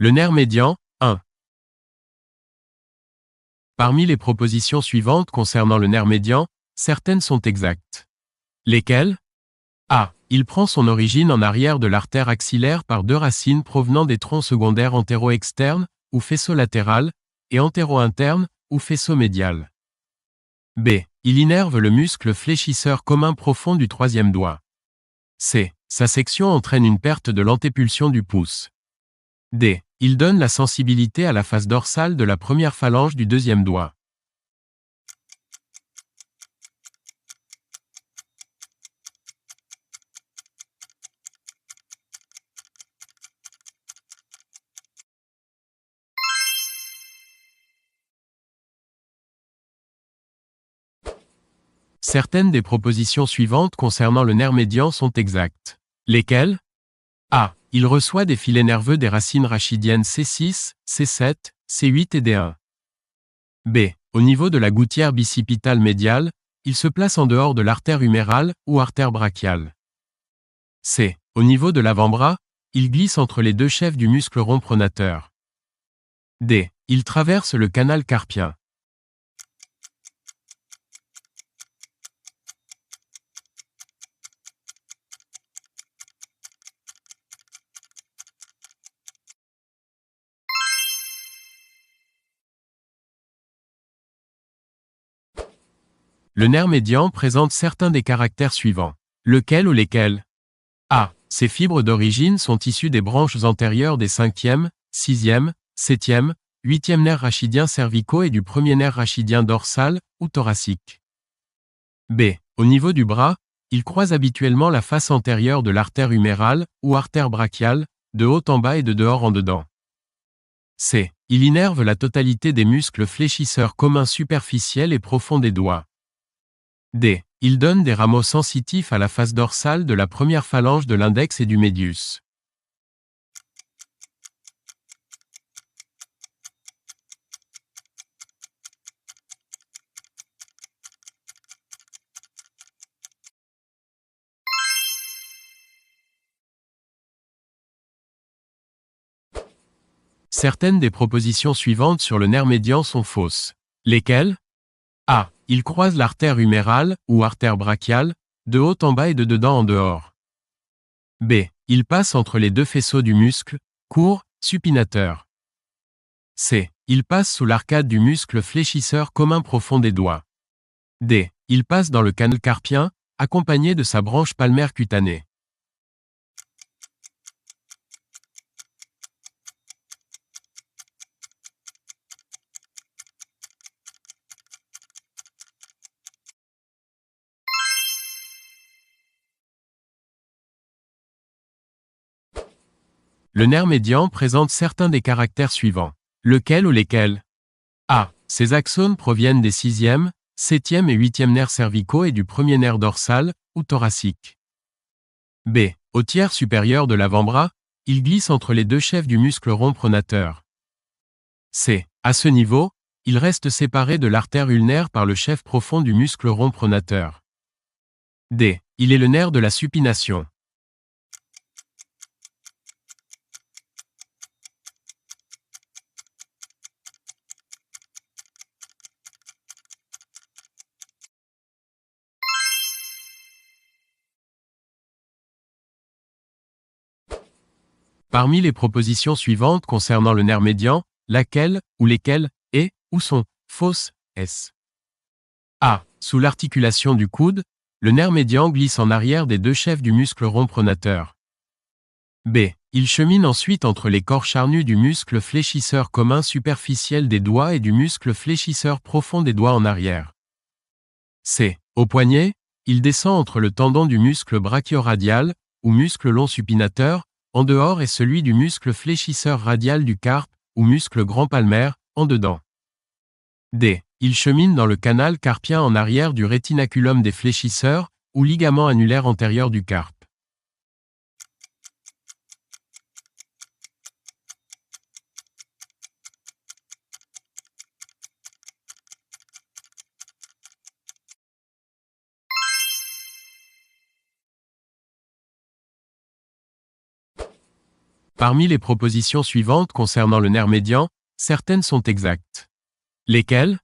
Le nerf médian, 1. Parmi les propositions suivantes concernant le nerf médian, certaines sont exactes. Lesquelles? A. Il prend son origine en arrière de l'artère axillaire par deux racines provenant des troncs secondaires antéro-externes, ou faisceau-latéral, et antéro-interne, ou faisceau-médial. B. Il innerve le muscle fléchisseur commun profond du troisième doigt. C. Sa section entraîne une perte de l'antépulsion du pouce. D. Il donne la sensibilité à la face dorsale de la première phalange du deuxième doigt. Certaines des propositions suivantes concernant le nerf médian sont exactes. Lesquelles? A. Il reçoit des filets nerveux des racines rachidiennes C6, C7, C8 et D1. B. Au niveau de la gouttière bicipitale médiale, il se place en dehors de l'artère humérale ou artère brachiale. C. Au niveau de l'avant-bras, il glisse entre les deux chefs du muscle rond pronateur. D. Il traverse le canal carpien. Le nerf médian présente certains des caractères suivants. Lequel ou lesquels? A. Ces fibres d'origine sont issues des branches antérieures des 5e, 6e, 7e, 8e nerfs rachidiens cervicaux et du premier nerf rachidien dorsal ou thoracique. B. Au niveau du bras, il croise habituellement la face antérieure de l'artère humérale ou artère brachiale, de haut en bas et de dehors en dedans. C. Il innerve la totalité des muscles fléchisseurs communs superficiels et profonds des doigts. D. Il donne des rameaux sensitifs à la face dorsale de la première phalange de l'index et du médius. Certaines des propositions suivantes sur le nerf médian sont fausses. Lesquelles? A. Il croise l'artère humérale, ou artère brachiale, de haut en bas et de dedans en dehors. B. Il passe entre les deux faisceaux du muscle, court, supinateur. C. Il passe sous l'arcade du muscle fléchisseur commun profond des doigts. D. Il passe dans le canal carpien, accompagné de sa branche palmaire cutanée. Le nerf médian présente certains des caractères suivants. Lequel ou lesquels? A. Ces axones proviennent des 6e, 7e et 8e nerfs cervicaux et du premier nerf dorsal, ou thoracique. B. Au tiers supérieur de l'avant-bras, il glisse entre les deux chefs du muscle rond pronateur. C. À ce niveau, il reste séparé de l'artère ulnaire par le chef profond du muscle rond pronateur. D. Il est le nerf de la supination. Parmi les propositions suivantes concernant le nerf médian, laquelle, ou lesquelles, est, ou sont, fausses, S. A. Sous l'articulation du coude, le nerf médian glisse en arrière des deux chefs du muscle rond pronateur. B. Il chemine ensuite entre les corps charnus du muscle fléchisseur commun superficiel des doigts et du muscle fléchisseur profond des doigts en arrière. C. Au poignet, il descend entre le tendon du muscle brachioradial, ou muscle long supinateur, en dehors et celui du muscle fléchisseur radial du carpe, ou muscle grand palmaire, en dedans. D. Il chemine dans le canal carpien en arrière du rétinaculum des fléchisseurs, ou ligament annulaire antérieur du carpe. Parmi les propositions suivantes concernant le nerf médian, certaines sont exactes. Lesquelles?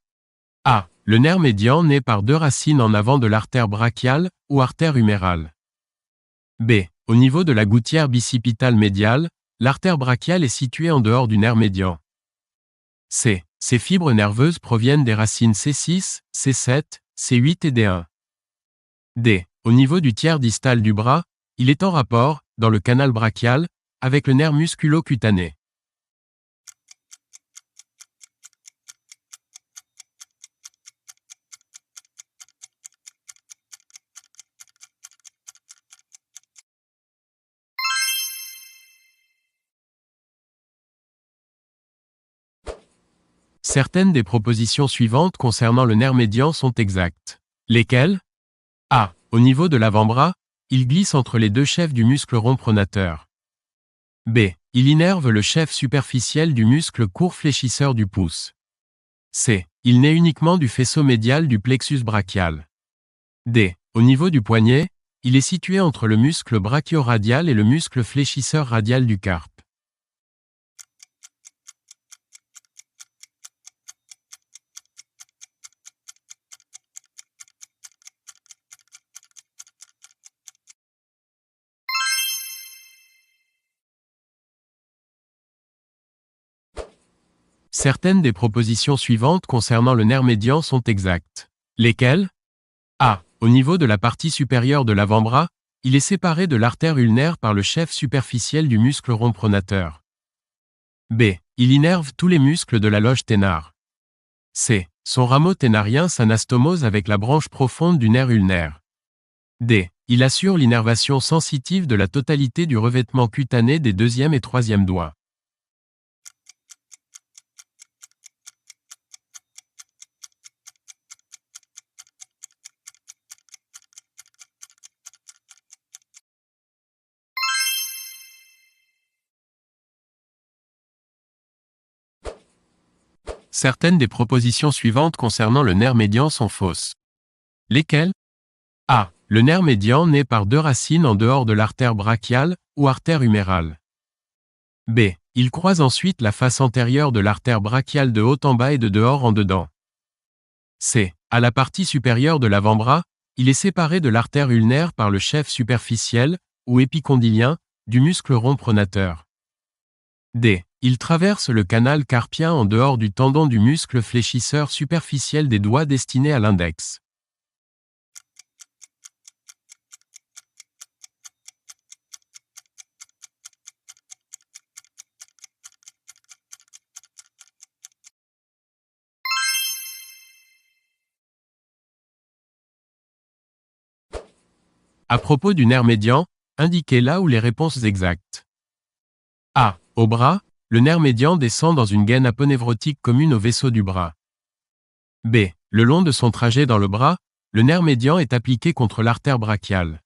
A. Le nerf médian naît par deux racines en avant de l'artère brachiale ou artère humérale. B. Au niveau de la gouttière bicipitale médiale, l'artère brachiale est située en dehors du nerf médian. C. Ces fibres nerveuses proviennent des racines C6, C7, C8 et D1. D. Au niveau du tiers distal du bras, il est en rapport, dans le canal brachial, avec le nerf musculo-cutané. Certaines des propositions suivantes concernant le nerf médian sont exactes. Lesquelles? A. Au niveau de l'avant-bras, il glisse entre les deux chefs du muscle rond pronateur. B. Il innerve le chef superficiel du muscle court fléchisseur du pouce. C. Il naît uniquement du faisceau médial du plexus brachial. D. Au niveau du poignet, il est situé entre le muscle brachio-radial et le muscle fléchisseur radial du carpe. Certaines des propositions suivantes concernant le nerf médian sont exactes. Lesquelles? A. Au niveau de la partie supérieure de l'avant-bras, il est séparé de l'artère ulnaire par le chef superficiel du muscle rond pronateur. B. Il innerve tous les muscles de la loge ténare. C. Son rameau ténarien s'anastomose avec la branche profonde du nerf ulnaire. D. Il assure l'innervation sensitive de la totalité du revêtement cutané des deuxième et troisième doigts. Certaines des propositions suivantes concernant le nerf médian sont fausses. Lesquelles? A. Le nerf médian naît par deux racines en dehors de l'artère brachiale ou artère humérale. B. Il croise ensuite la face antérieure de l'artère brachiale de haut en bas et de dehors en dedans. C. À la partie supérieure de l'avant-bras, il est séparé de l'artère ulnaire par le chef superficiel, ou épicondylien, du muscle rond pronateur. D. Il traverse le canal carpien en dehors du tendon du muscle fléchisseur superficiel des doigts destiné à l'index. À propos du nerf médian, indiquez là où les réponses exactes. A. Au bras, le nerf médian descend dans une gaine aponevrotique commune au vaisseau du bras. B. Le long de son trajet dans le bras, le nerf médian est appliqué contre l'artère brachiale.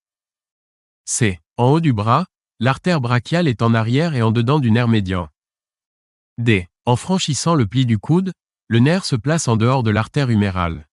C. En haut du bras, l'artère brachiale est en arrière et en dedans du nerf médian. D. En franchissant le pli du coude, le nerf se place en dehors de l'artère humérale.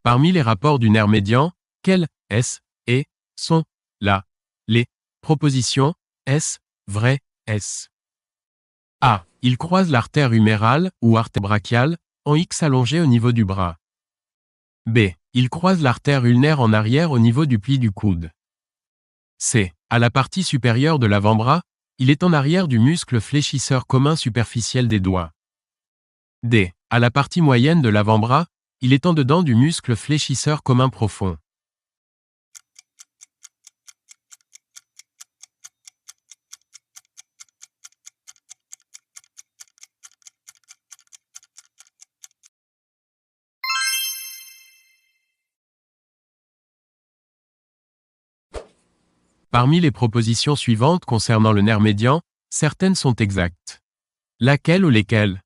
Parmi les rapports du nerf médian, quelles S et sont là les propositions S, vrai, S. A. Il croise l'artère humérale ou artère brachiale en X allongé au niveau du bras. B. Il croise l'artère ulnaire en arrière au niveau du pli du coude. C. À la partie supérieure de l'avant-bras, il est en arrière du muscle fléchisseur commun superficiel des doigts. D. À la partie moyenne de l'avant-bras, il est en dedans du muscle fléchisseur commun profond. Parmi les propositions suivantes concernant le nerf médian, certaines sont exactes. Laquelle ou lesquelles?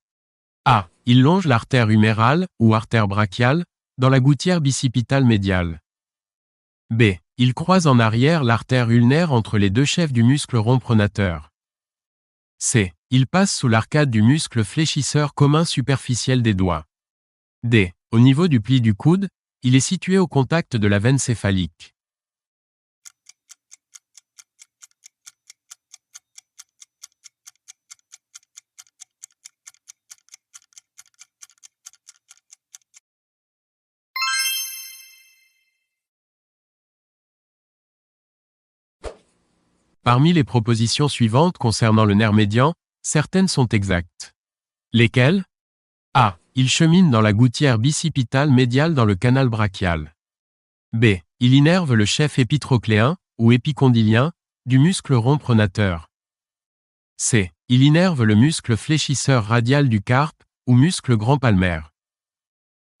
A. Il longe l'artère humérale, ou artère brachiale, dans la gouttière bicipitale médiale. B. Il croise en arrière l'artère ulnaire entre les deux chefs du muscle rond pronateur. C. Il passe sous l'arcade du muscle fléchisseur commun superficiel des doigts. D. Au niveau du pli du coude, il est situé au contact de la veine céphalique. Parmi les propositions suivantes concernant le nerf médian, certaines sont exactes. Lesquelles? A. Il chemine dans la gouttière bicipitale médiale dans le canal brachial. B. Il innerve le chef épitrocléen, ou épicondylien, du muscle rond pronateur. C. Il innerve le muscle fléchisseur radial du carpe, ou muscle grand palmaire.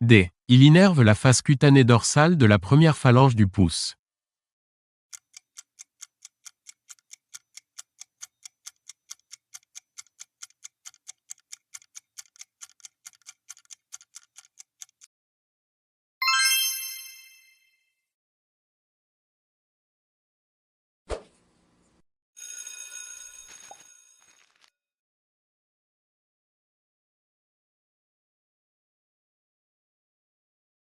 D. Il innerve la face cutanée dorsale de la première phalange du pouce.